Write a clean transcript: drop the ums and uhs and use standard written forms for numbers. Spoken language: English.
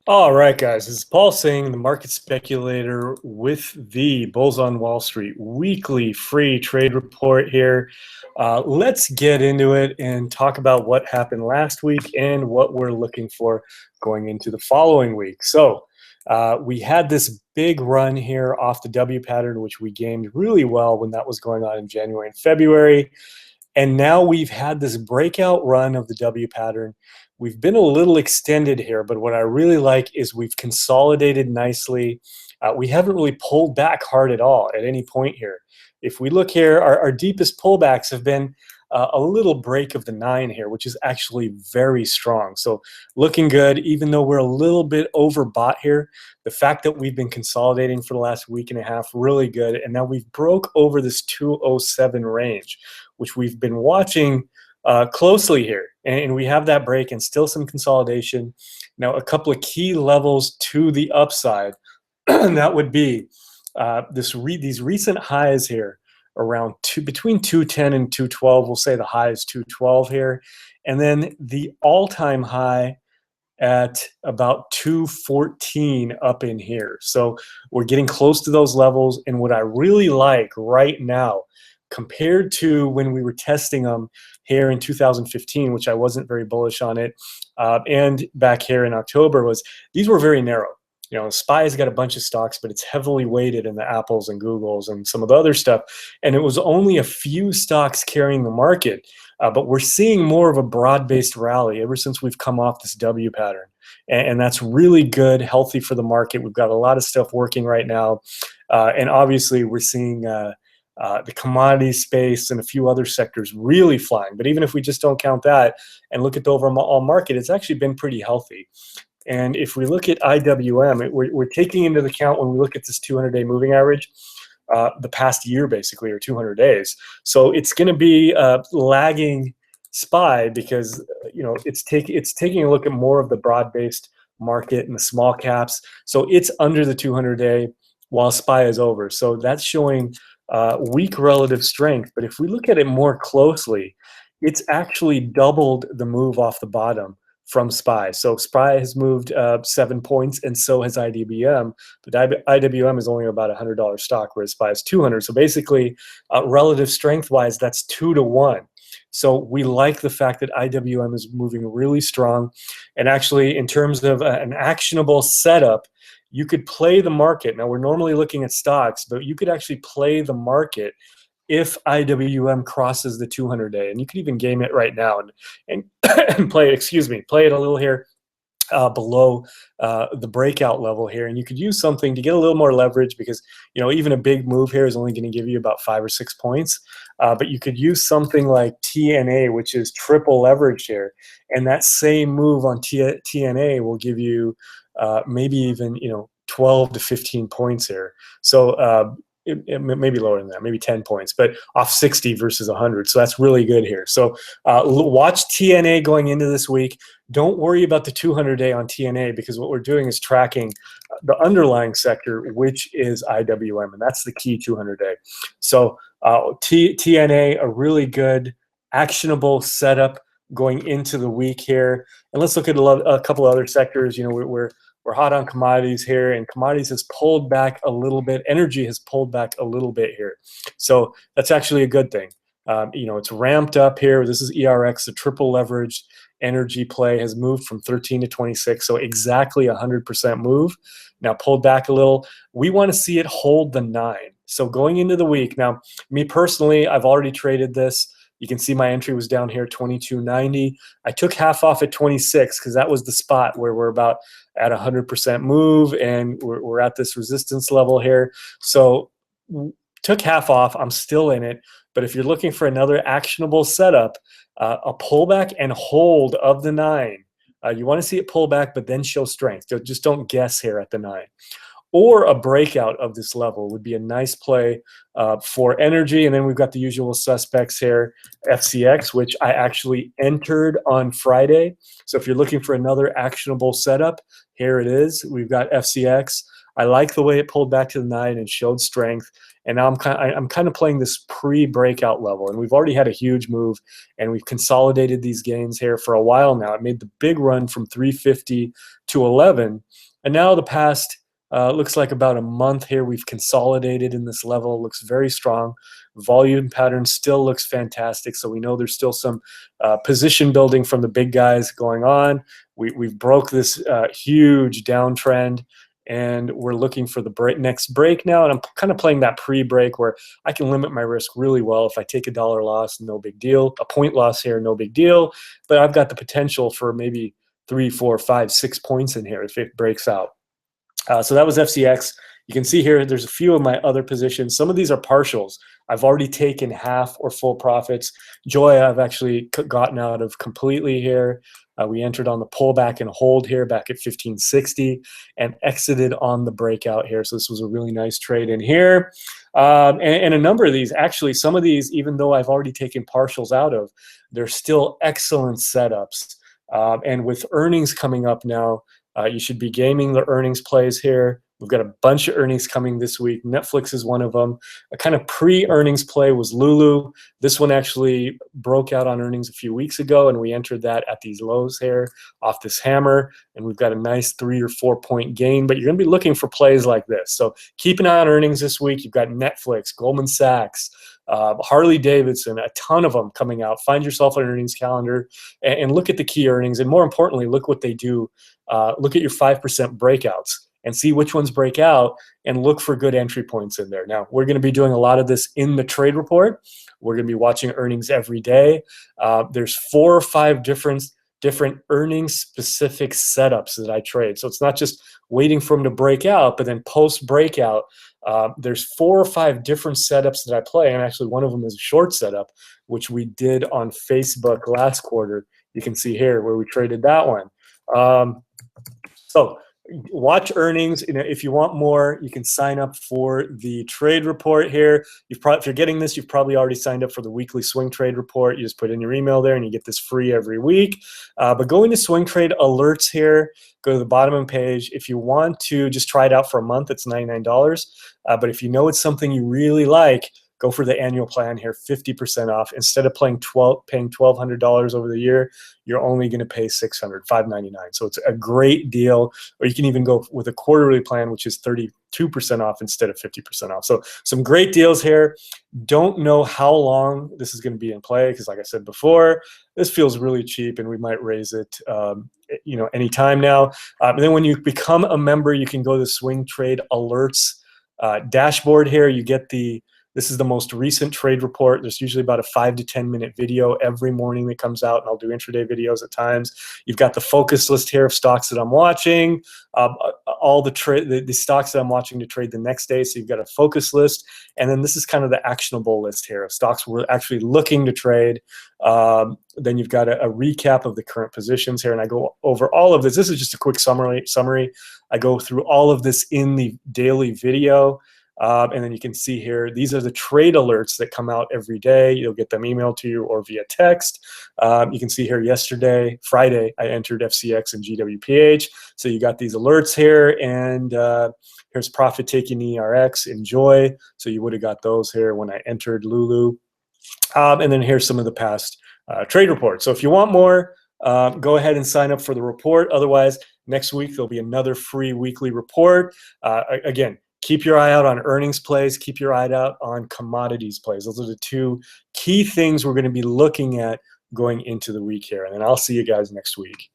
All right, guys, this is Paul Singh, the market speculator with the Bulls on Wall Street weekly free trade report here. Let's get into it and talk about what happened last week and what we're looking for going into the following week. We had this big run here off the W pattern, which we gamed really well when that was going on in January and February. And now we've had this breakout run of the W pattern. We've been a little extended here, but what I really like is we've consolidated nicely. We haven't really pulled back hard at all at any point here. If we look here, our deepest pullbacks have been a little break of the 9 here, which is actually very strong. So looking good, even though we're a little bit overbought here. The fact that we've been consolidating for the last week and a half, really good. And now we've broke over this 207 range, which we've been watching closely here. And we have that break and still some consolidation. Now, a couple of key levels to the upside, that would be these recent highs here around between 210 and 212. We'll say the high is 212 here. And then the all-time high at about 214 up in here. So we're getting close to those levels. And what I really like right now, compared to when we were testing them here in 2015, which I wasn't very bullish on it, and back here in October, was these were very narrow. You know, SPY's got a bunch of stocks, but it's heavily weighted in the Apples and Googles and some of the other stuff. And it was only a few stocks carrying the market. But we're seeing more of a broad-based rally ever since we've come off this W pattern. And that's really good, healthy for the market. We've got a lot of stuff working right now. And obviously, we're seeing the commodity space and a few other sectors really flying. But even if we just don't count that and look at the overall market, it's actually been pretty healthy. And if we look at IWM, we're taking into account when we look at this 200-day moving average, the past year basically, or 200 days. So it's going to be lagging SPY because it's taking a look at more of the broad-based market and the small caps. So it's under the 200-day while SPY is over. So that's showing weak relative strength. But if we look at it more closely, it's actually doubled the move off the bottom from SPY. So SPY has moved 7 points, and so has IWM. But IWM is only about a $100 stock, whereas SPY is 200. So basically, relative strength-wise, that's 2 to 1. So we like the fact that IWM is moving really strong. And actually, in terms of an actionable setup, you could play the market. Now, we're normally looking at stocks, but you could actually play the market if IWM crosses the 200-day. And you can even game it right now and play it, play it a little here below the breakout level here. And you could use something to get a little more leverage because, even a big move here is only going to give you about 5 or 6 points. But you could use something like TNA, which is triple leverage here. And that same move on TNA will give you maybe even, 12 to 15 points here. So it may be lower than that, maybe 10 points, but off 60 versus 100. So that's really good here. So watch TNA going into this week. Don't worry about the 200-day on TNA because what we're doing is tracking the underlying sector, which is IWM, and that's the key 200-day. So TNA, a really good, actionable setup going into the week here. And let's look at a couple of other sectors. We're hot on commodities here, and commodities has pulled back a little bit. Energy has pulled back a little bit here. So that's actually a good thing. It's ramped up here. This is ERX, the triple leveraged energy play has moved from 13 to 26. So exactly 100% move. Now pulled back a little. We want to see it hold the 9. So going into the week, now me personally, I've already traded this. You can see my entry was down here, 22.90. I took half off at 26 because that was the spot where we're about at 100% move, and we're at this resistance level here. So took half off. I'm still in it. But if you're looking for another actionable setup, a pullback and hold of the 9, you want to see it pull back, but then show strength. Just don't guess here at the 9. Or a breakout of this level would be a nice play for energy. And then we've got the usual suspects here, FCX, which I actually entered on Friday. So if you're looking for another actionable setup, here it is. We've got FCX. I like the way it pulled back to the 9 and showed strength. and now I'm kind of playing this pre-breakout level, and we've already had a huge move, and we've consolidated these gains here for a while now. It made the big run from 350 to 11, and now the past looks like about a month here we've consolidated in this level. It looks very strong. Volume pattern still looks fantastic, so we know there's still some position building from the big guys going on. We've broke this huge downtrend, and we're looking for the next break now, and I'm kind of playing that pre-break where I can limit my risk really well. If I take a dollar loss, no big deal. A point loss here, no big deal. But I've got the potential for maybe 3, 4, 5, 6 points in here if it breaks out. So that was FCX. You can see here there's a few of my other positions. Some of these are partials. I've already taken half or full profits. Joy I've actually gotten out of completely here. We entered on the pullback and hold here back at 1560 and exited on the breakout here. So this was a really nice trade in here. And a number of these, actually some of these, even though I've already taken partials out of, they're still excellent setups. And with earnings coming up now, you should be gaming the earnings plays here. We've got a bunch of earnings coming this week. Netflix is one of them. A kind of pre-earnings play was Lulu. This one actually broke out on earnings a few weeks ago, and we entered that at these lows here off this hammer, and we've got a nice 3 or 4 point gain, but you're going to be looking for plays like this. So keep an eye on earnings this week. You've got Netflix, Goldman Sachs, Harley Davidson, a ton of them coming out. Find yourself an earnings calendar and look at the key earnings, and more importantly, look what they do. Look at your 5% breakouts and see which ones break out and look for good entry points in there. Now, we're going to be doing a lot of this in the trade report. We're going to be watching earnings every day. There's 4 or 5 different earnings specific setups that I trade. So it's not just waiting for them to break out, but then post breakout, there's 4 or 5 different setups that I play. And actually one of them is a short setup, which we did on Facebook last quarter. You can see here where we traded that one. So watch earnings. You know, if you want more, you can sign up for the trade report here. If you're getting this, you've probably already signed up for the weekly swing trade report. You just put in your email there and you get this free every week. But go into swing trade alerts here, go to the bottom of the page. If you want to just try it out for a month, it's $99. But if you know it's something you really like, go for the annual plan here, 50% off. Instead of paying $1,200 over the year, you're only going to pay $600, $599. So it's a great deal. Or you can even go with a quarterly plan, which is 32% off instead of 50% off. So some great deals here. Don't know how long this is going to be in play because, like I said before, this feels really cheap, and we might raise it, you know, anytime now. And then when you become a member, you can go to the Swing Trade Alerts dashboard here. You get this is the most recent trade report. There's usually about a 5 to 10 minute video every morning that comes out, and I'll do intraday videos at times. You've got the focus list here of stocks that I'm watching, all the stocks that I'm watching to trade the next day. So you've got a focus list, and then this is kind of the actionable list here of stocks we're actually looking to trade. Then you've got a recap of the current positions here, and I go over all of this. This is just a quick summary. I go through all of this in the daily video. And then you can see here, these are the trade alerts that come out every day. You'll get them emailed to you or via text. You can see here yesterday, Friday, I entered FCX and GWPH. So you got these alerts here, and here's profit taking ERX, enjoy. So you would have got those here when I entered Lulu. And then here's some of the past trade reports. So if you want more, go ahead and sign up for the report. Otherwise, next week, there'll be another free weekly report. Again, keep your eye out on earnings plays. Keep your eye out on commodities plays. Those are the 2 key things we're going to be looking at going into the week here. And then I'll see you guys next week.